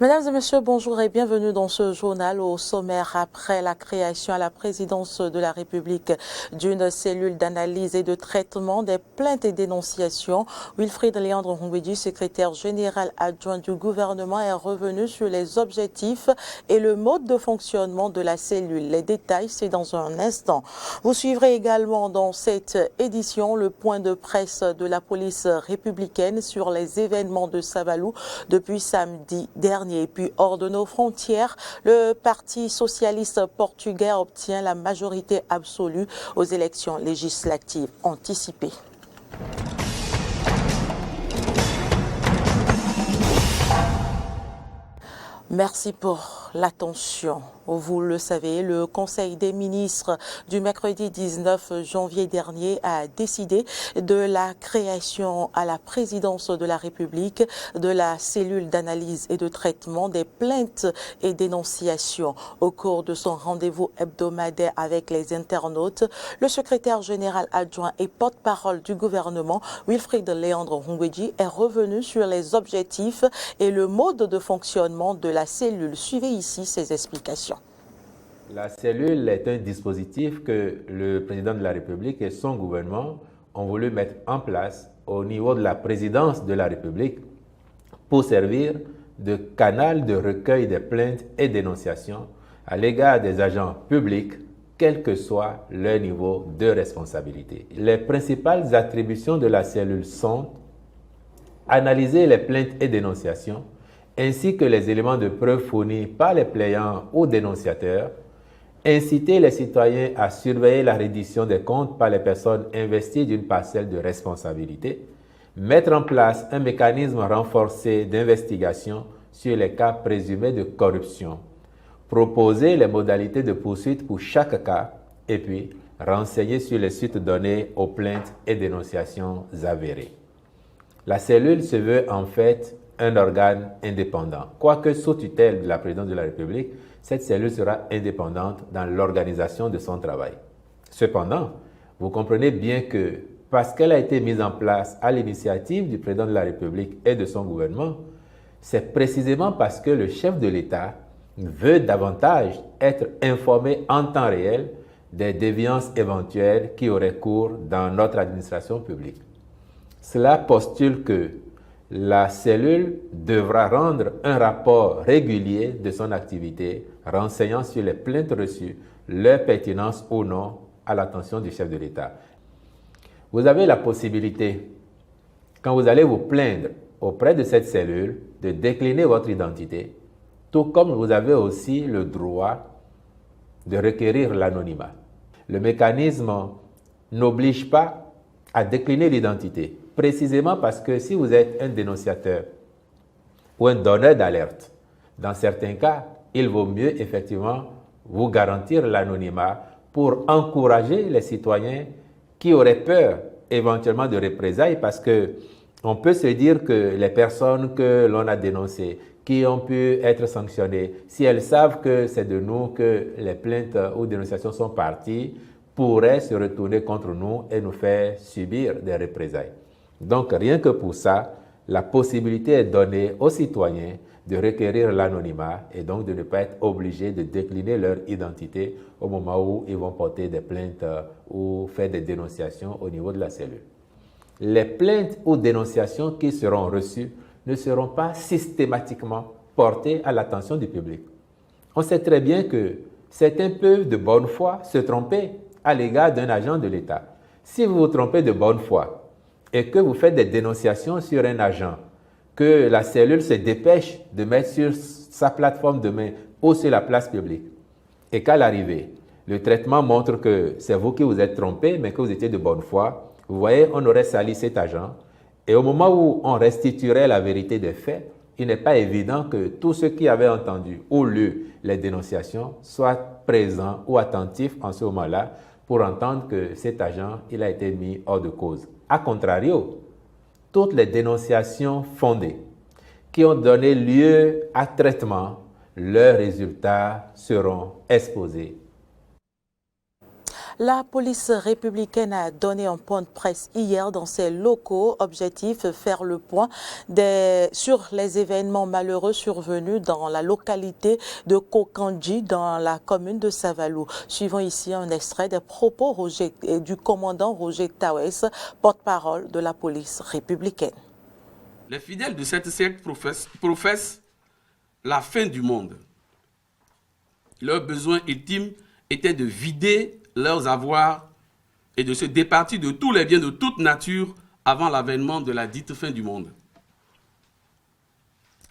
Mesdames et messieurs, bonjour et bienvenue dans ce journal. Au sommaire, après la création à la présidence de la République d'une cellule d'analyse et de traitement des plaintes et dénonciations, Wilfried Léandre Ngouédi, secrétaire général adjoint du gouvernement, est revenu sur les objectifs et le mode de fonctionnement de la cellule. Les détails, c'est dans un instant. Vous suivrez également dans cette édition le point de presse de la police républicaine sur les événements de Savalou depuis samedi dernier. Et puis hors de nos frontières, le Parti socialiste portugais obtient la majorité absolue aux élections législatives anticipées. Merci pour l'attention. Vous le savez, le Conseil des ministres du mercredi 19 janvier dernier a décidé de la création à la présidence de la République de la cellule d'analyse et de traitement des plaintes et dénonciations. Au cours de son rendez-vous hebdomadaire avec les internautes, le secrétaire général adjoint et porte-parole du gouvernement, Wilfried Léandre Ngouédi, est revenu sur les objectifs et le mode de fonctionnement de la cellule. Suivez ici ses explications. La cellule est un dispositif que le président de la République et son gouvernement ont voulu mettre en place au niveau de la présidence de la République pour servir de canal de recueil des plaintes et dénonciations à l'égard des agents publics, quel que soit leur niveau de responsabilité. Les principales attributions de la cellule sont analyser les plaintes et dénonciations, ainsi que les éléments de preuve fournis par les plaignants ou dénonciateurs, inciter les citoyens à surveiller la reddition des comptes par les personnes investies d'une parcelle de responsabilité, mettre en place un mécanisme renforcé d'investigation sur les cas présumés de corruption, proposer les modalités de poursuite pour chaque cas et puis renseigner sur les suites données aux plaintes et dénonciations avérées. La cellule se veut en fait un organe indépendant. Quoique sous tutelle de la présidence de la République, cette cellule sera indépendante dans l'organisation de son travail. Cependant, vous comprenez bien que parce qu'elle a été mise en place à l'initiative du président de la République et de son gouvernement, c'est précisément parce que le chef de l'État veut davantage être informé en temps réel des déviances éventuelles qui auraient cours dans notre administration publique. Cela postule que la cellule devra rendre un rapport régulier de son activité, renseignant sur les plaintes reçues, leur pertinence ou non à l'attention du chef de l'État. Vous avez la possibilité, quand vous allez vous plaindre auprès de cette cellule, de décliner votre identité, tout comme vous avez aussi le droit de requérir l'anonymat. Le mécanisme n'oblige pas à décliner l'identité, précisément parce que si vous êtes un dénonciateur ou un donneur d'alerte, dans certains cas, il vaut mieux effectivement vous garantir l'anonymat pour encourager les citoyens qui auraient peur éventuellement de représailles, parce que on peut se dire que les personnes que l'on a dénoncées, qui ont pu être sanctionnées, si elles savent que c'est de nous que les plaintes ou dénonciations sont parties, pourraient se retourner contre nous et nous faire subir des représailles. Donc, rien que pour ça, la possibilité est donnée aux citoyens de requérir l'anonymat et donc de ne pas être obligés de décliner leur identité au moment où ils vont porter des plaintes ou faire des dénonciations au niveau de la cellule. Les plaintes ou dénonciations qui seront reçues ne seront pas systématiquement portées à l'attention du public. On sait très bien que certains peuvent de bonne foi se tromper à l'égard d'un agent de l'État. Si vous vous trompez de bonne foi et que vous faites des dénonciations sur un agent, que la cellule se dépêche de mettre sur sa plateforme de main ou sur la place publique, et qu'à l'arrivée, le traitement montre que c'est vous qui vous êtes trompé, mais que vous étiez de bonne foi, vous voyez, on aurait sali cet agent, et au moment où on restituerait la vérité des faits, il n'est pas évident que tous ceux qui avaient entendu ou lu les dénonciations soient présents ou attentifs en ce moment-là pour entendre que cet agent, il a été mis hors de cause. A contrario, toutes les dénonciations fondées qui ont donné lieu à traitement, leurs résultats seront exposés. La police républicaine a donné un point de presse hier dans ses locaux. Objectif, faire le point sur les événements malheureux survenus dans la localité de Kokandji, dans la commune de Savalou. Suivons ici un extrait des propos du commandant Roger Tawes, porte-parole de la police républicaine. Les fidèles de cette secte professent la fin du monde. Leur besoin ultime était de vider leurs avoirs et de se départir de tous les biens de toute nature avant l'avènement de la dite fin du monde.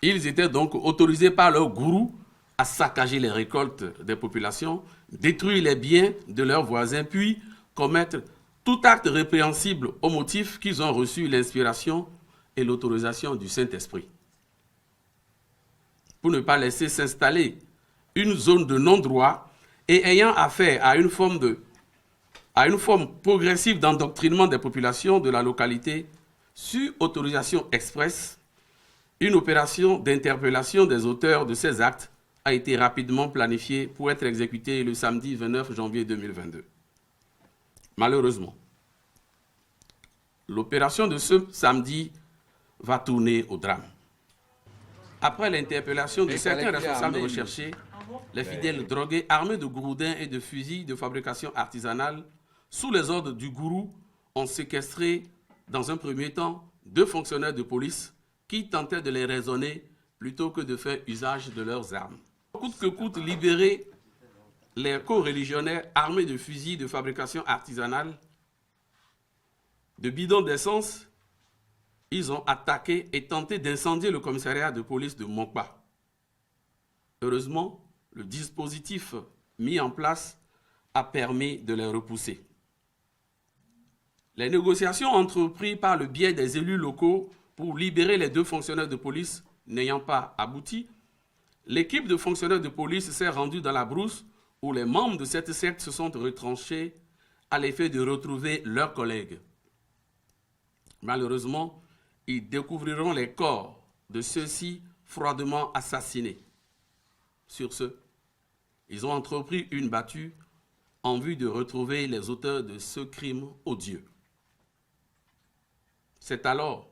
Ils étaient donc autorisés par leur gourou à saccager les récoltes des populations, détruire les biens de leurs voisins, puis commettre tout acte répréhensible au motif qu'ils ont reçu l'inspiration et l'autorisation du Saint-Esprit. Pour ne pas laisser s'installer une zone de non-droit et ayant affaire à une forme progressive d'endoctrinement des populations de la localité, sur autorisation expresse, une opération d'interpellation des auteurs de ces actes a été rapidement planifiée pour être exécutée le samedi 29 janvier 2022. Malheureusement, l'opération de ce samedi va tourner au drame. Après l'interpellation de certains responsables recherchés, les fidèles drogués armés de gourdins et de fusils de fabrication artisanale, sous les ordres du gourou, ont séquestré, dans un premier temps, 2 fonctionnaires de police qui tentaient de les raisonner plutôt que de faire usage de leurs armes. Coûte que coûte, libérer les co-religionnaires armés de fusils de fabrication artisanale, de bidons d'essence, ils ont attaqué et tenté d'incendier le commissariat de police de Mokba. Heureusement, le dispositif mis en place a permis de les repousser. Les négociations entreprises par le biais des élus locaux pour libérer les 2 fonctionnaires de police n'ayant pas abouti, l'équipe de fonctionnaires de police s'est rendue dans la brousse où les membres de cette secte se sont retranchés à l'effet de retrouver leurs collègues. Malheureusement, ils découvriront les corps de ceux-ci froidement assassinés. Sur ce, ils ont entrepris une battue en vue de retrouver les auteurs de ce crime odieux. C'est alors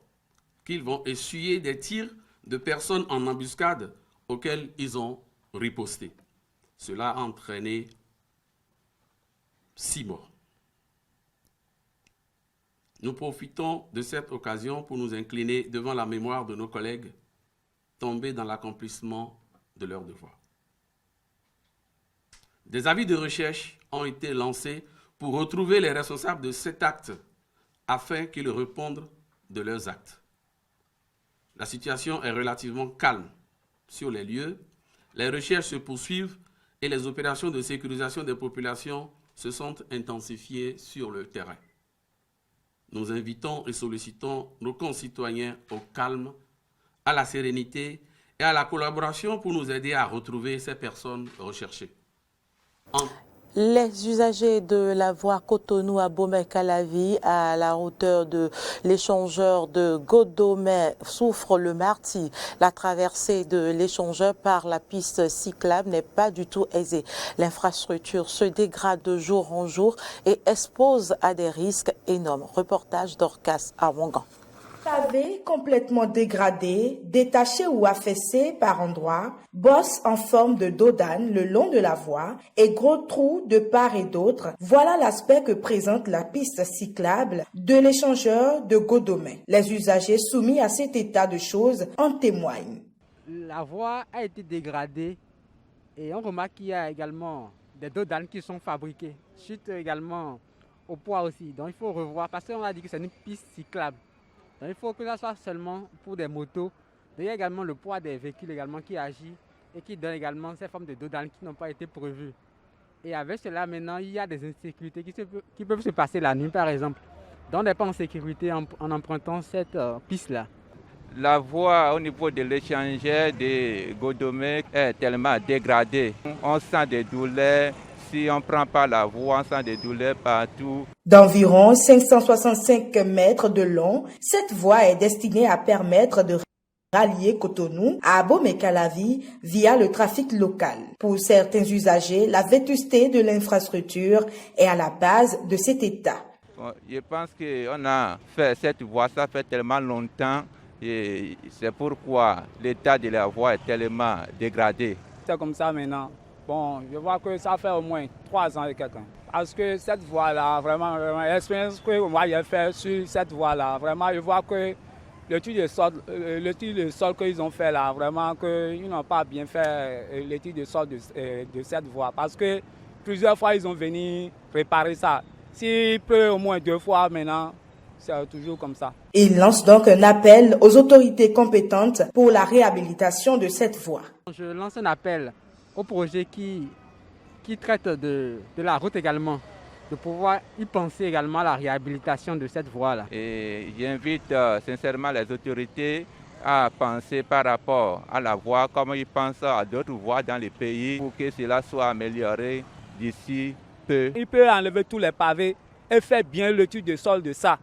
qu'ils vont essuyer des tirs de personnes en embuscade auxquels ils ont riposté. Cela a entraîné 6 morts. Nous profitons de cette occasion pour nous incliner devant la mémoire de nos collègues tombés dans l'accomplissement de leurs devoirs. Des avis de recherche ont été lancés pour retrouver les responsables de cet acte afin qu'ils répondent de leurs actes. La situation est relativement calme sur les lieux, les recherches se poursuivent et les opérations de sécurisation des populations se sont intensifiées sur le terrain. Nous invitons et sollicitons nos concitoyens au calme, à la sérénité et à la collaboration pour nous aider à retrouver ces personnes recherchées. Les usagers de la voie Cotonou à Bomey-Calavi, à la hauteur de l'échangeur de Godomey, souffrent le martyre. La traversée de l'échangeur par la piste cyclable n'est pas du tout aisée. L'infrastructure se dégrade de jour en jour et expose à des risques énormes. Reportage d'Orcas à Wangan. Pavé complètement dégradé, détaché ou affaissé par endroits, bosses en forme de dos d'âne le long de la voie et gros trous de part et d'autre, voilà l'aspect que présente la piste cyclable de l'échangeur de Godomey. Les usagers soumis à cet état de choses en témoignent. La voie a été dégradée et on remarque qu'il y a également des dos d'âne qui sont fabriqués, suite également au poids aussi. Donc il faut revoir parce qu'on a dit que c'est une piste cyclable. Donc, il faut que ça soit seulement pour des motos. Il y a également le poids des véhicules également qui agit et qui donne également ces formes de dos d'âne qui n'ont pas été prévues. Et avec cela, maintenant, il y a des insécurités qui peuvent se passer la nuit, par exemple. Donc, on n'est pas en sécurité en empruntant cette piste-là. La voie au niveau de l'échangeur de Godomey est tellement dégradée. On sent des douleurs. Si on ne prend pas la voie, on sent des douleurs partout. D'environ 565 mètres de long, cette voie est destinée à permettre de Rallier Cotonou à Abomey-Calavi via le trafic local. Pour certains usagers, la vétusté de l'infrastructure est à la base de cet état. Je pense qu'on a fait cette voie, ça fait tellement longtemps et c'est pourquoi l'état de la voie est tellement dégradé. C'est comme ça maintenant. Bon, je vois que ça fait au moins 3 ans et quelques. Parce que cette voie-là, vraiment, l'expérience que moi j'ai fait sur cette voie-là, vraiment, je vois que l'étude de sol qu'ils ont fait là, vraiment qu'ils n'ont pas bien fait l'étude de sol de cette voie. Parce que plusieurs fois, ils ont venu préparer ça. S'il pleut au moins 2 fois maintenant, c'est toujours comme ça. Il lance donc un appel aux autorités compétentes pour la réhabilitation de cette voie. Je lance un appel au projet qui traite de la route également, de pouvoir y penser également à la réhabilitation de cette voie-là. Et j'invite sincèrement les autorités à penser par rapport à la voie, comme ils pensent à d'autres voies dans les pays, pour que cela soit amélioré d'ici peu. Il peut enlever tous les pavés et faire bien l'étude de sol de ça,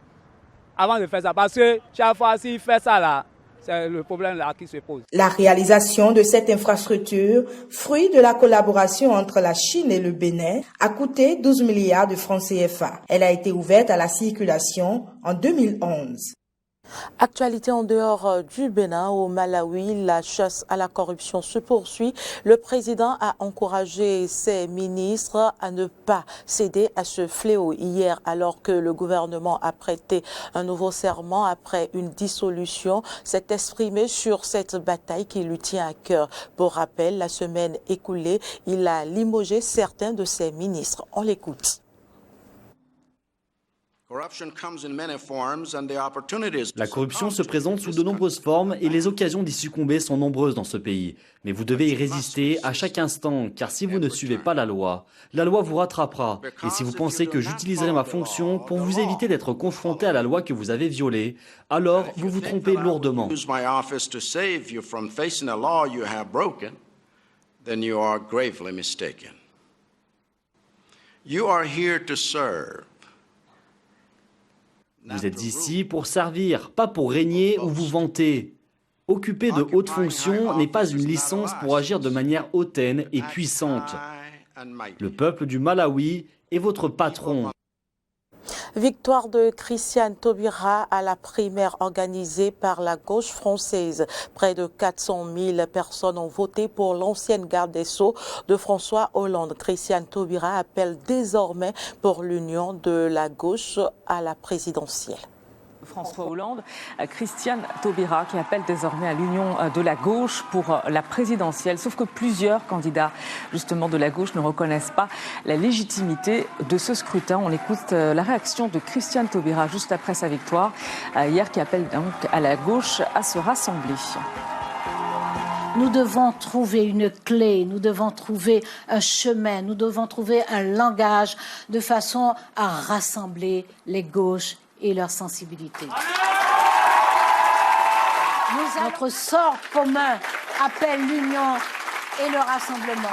avant de faire ça. Parce que chaque fois, s'il fait ça là, c'est le problème là qui se pose. La réalisation de cette infrastructure, fruit de la collaboration entre la Chine et le Bénin, a coûté 12 milliards de francs CFA. Elle a été ouverte à la circulation en 2011. Actualité en dehors du Bénin, au Malawi, la chasse à la corruption se poursuit. Le président a encouragé ses ministres à ne pas céder à ce fléau. Hier, alors que le gouvernement a prêté un nouveau serment après une dissolution, s'est exprimé sur cette bataille qui lui tient à cœur. Pour rappel, la semaine écoulée, il a limogé certains de ses ministres. On l'écoute. La corruption se présente sous de nombreuses formes et les occasions d'y succomber sont nombreuses dans ce pays. Mais vous devez y résister à chaque instant, car si vous ne suivez pas la loi vous rattrapera. Et si vous pensez que j'utiliserai ma fonction pour vous éviter d'être confronté à la loi que vous avez violée, alors vous vous trompez lourdement. Vous êtes ici pour servir, pas pour régner ou vous vanter. Occuper de hautes fonctions n'est pas une licence pour agir de manière hautaine et puissante. Le peuple du Malawi est votre patron. Victoire de Christiane Taubira à la primaire organisée par la gauche française. Près de 400 000 personnes ont voté pour l'ancienne garde des Sceaux de François Hollande. Christiane Taubira appelle désormais pour l'union de la gauche à la présidentielle. François Hollande, Christiane Taubira qui appelle désormais à l'union de la gauche pour la présidentielle. Sauf que plusieurs candidats justement de la gauche ne reconnaissent pas la légitimité de ce scrutin. On écoute la réaction de Christiane Taubira juste après sa victoire hier, qui appelle donc à la gauche à se rassembler. Nous devons trouver une clé, nous devons trouver un chemin, nous devons trouver un langage de façon à rassembler les gauches et leur sensibilité. Notre sort commun appelle l'union et le rassemblement.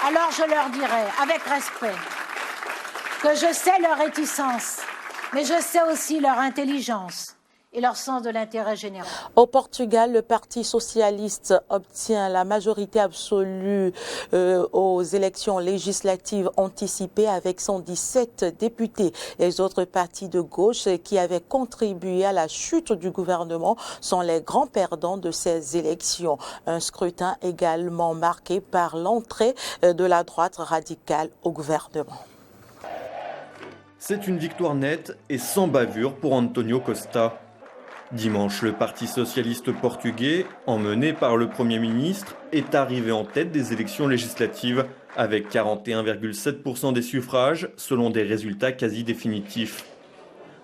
Alors je leur dirai, avec respect, que je sais leur réticence, mais je sais aussi leur intelligence et leur sens de l'intérêt général. Au Portugal, le Parti socialiste obtient la majorité absolue aux élections législatives anticipées avec 117 députés. Les autres partis de gauche qui avaient contribué à la chute du gouvernement sont les grands perdants de ces élections. Un scrutin également marqué par l'entrée de la droite radicale au gouvernement. C'est une victoire nette et sans bavure pour António Costa. Dimanche, le Parti socialiste portugais, emmené par le Premier ministre, est arrivé en tête des élections législatives avec 41,7% des suffrages selon des résultats quasi définitifs.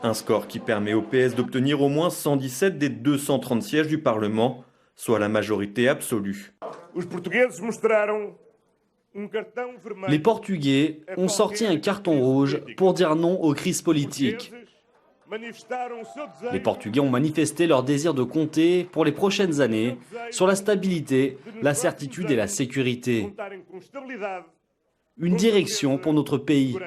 Un score qui permet au PS d'obtenir au moins 117 des 230 sièges du Parlement, soit la majorité absolue. Les Portugais ont sorti un carton rouge pour dire non aux crises politiques. Les Portugais ont manifesté leur désir de compter pour les prochaines années sur la stabilité, la certitude et la sécurité. Une direction pour notre pays.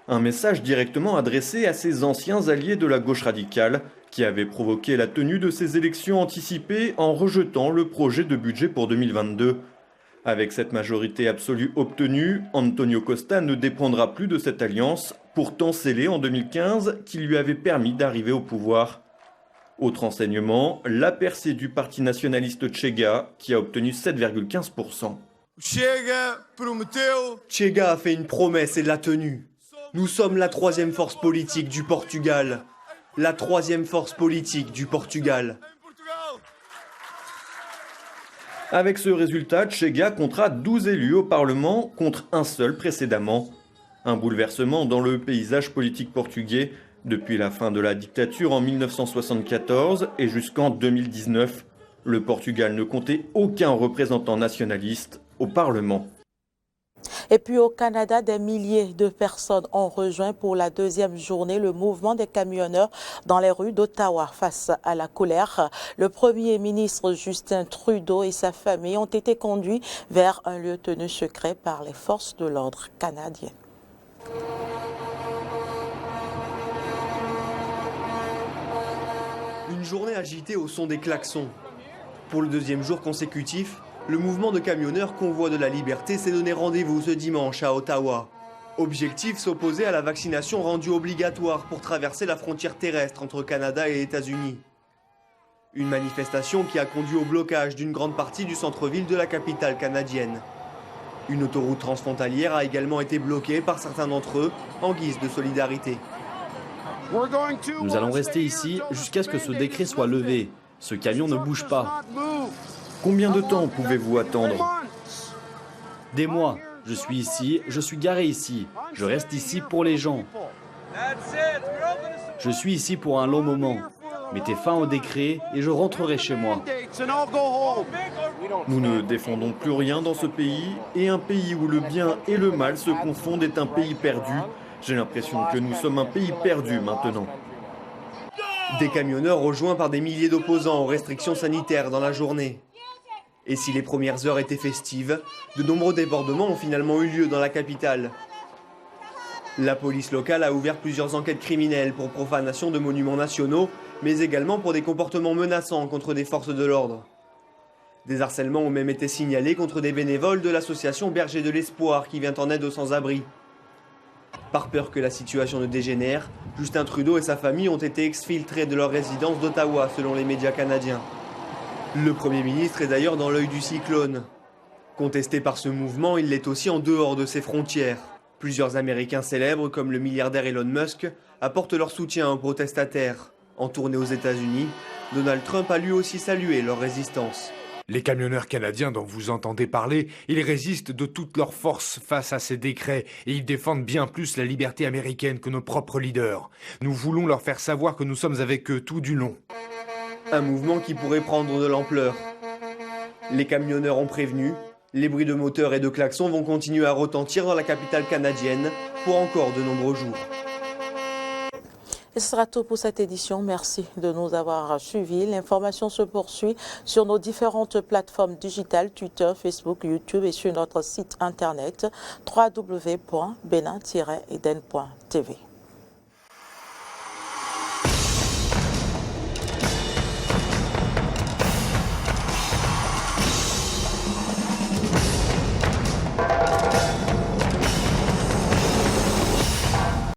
Un message directement adressé à ces anciens alliés de la gauche radicale qui avaient provoqué la tenue de ces élections anticipées en rejetant le projet de budget pour 2022. Avec cette majorité absolue obtenue, Antonio Costa ne dépendra plus de cette alliance, pourtant scellée en 2015, qui lui avait permis d'arriver au pouvoir. Autre enseignement, la percée du parti nationaliste Chega, qui a obtenu 7,15%. Chega a fait une promesse et l'a tenue. Nous sommes la troisième force politique du Portugal. La troisième force politique du Portugal. Avec ce résultat, Chega comptera 12 élus au Parlement contre un seul précédemment. Un bouleversement dans le paysage politique portugais depuis la fin de la dictature en 1974 et jusqu'en 2019. Le Portugal ne comptait aucun représentant nationaliste au Parlement. Et puis au Canada, des milliers de personnes ont rejoint pour la deuxième journée le mouvement des camionneurs dans les rues d'Ottawa face à la colère. Le premier ministre Justin Trudeau et sa famille ont été conduits vers un lieu tenu secret par les forces de l'ordre canadiennes. Une journée agitée au son des klaxons. Pour le deuxième jour consécutif, le mouvement de camionneurs Convoi de la Liberté s'est donné rendez-vous ce dimanche à Ottawa. Objectif, s'opposer à la vaccination rendue obligatoire pour traverser la frontière terrestre entre Canada et États-Unis. Une manifestation qui a conduit au blocage d'une grande partie du centre-ville de la capitale canadienne. Une autoroute transfrontalière a également été bloquée par certains d'entre eux en guise de solidarité. Nous allons rester ici jusqu'à ce que ce décret soit levé. Ce camion ne bouge pas. Combien de temps pouvez-vous attendre? Des mois. Je suis ici, je suis garé ici. Je reste ici pour les gens. Je suis ici pour un long moment. Mettez fin au décret et je rentrerai chez moi. Nous ne défendons plus rien dans ce pays, et un pays où le bien et le mal se confondent est un pays perdu. J'ai l'impression que nous sommes un pays perdu maintenant. Des camionneurs rejoints par des milliers d'opposants aux restrictions sanitaires dans la journée. Et si les premières heures étaient festives, de nombreux débordements ont finalement eu lieu dans la capitale. La police locale a ouvert plusieurs enquêtes criminelles pour profanation de monuments nationaux, mais également pour des comportements menaçants contre des forces de l'ordre. Des harcèlements ont même été signalés contre des bénévoles de l'association Berger de l'Espoir qui vient en aide aux sans-abri. Par peur que la situation ne dégénère, Justin Trudeau et sa famille ont été exfiltrés de leur résidence d'Ottawa selon les médias canadiens. Le Premier ministre est d'ailleurs dans l'œil du cyclone. Contesté par ce mouvement, il l'est aussi en dehors de ses frontières. Plusieurs Américains célèbres, comme le milliardaire Elon Musk, apportent leur soutien aux protestataires. En tournée aux États-Unis, Donald Trump a lui aussi salué leur résistance. Les camionneurs canadiens dont vous entendez parler, ils résistent de toute leur force face à ces décrets et ils défendent bien plus la liberté américaine que nos propres leaders. Nous voulons leur faire savoir que nous sommes avec eux tout du long. Un mouvement qui pourrait prendre de l'ampleur. Les camionneurs ont prévenu, les bruits de moteurs et de klaxons vont continuer à retentir dans la capitale canadienne pour encore de nombreux jours. Et ce sera tout pour cette édition. Merci de nous avoir suivis. L'information se poursuit sur nos différentes plateformes digitales, Twitter, Facebook, YouTube et sur notre site internet www.benin-eden.tv.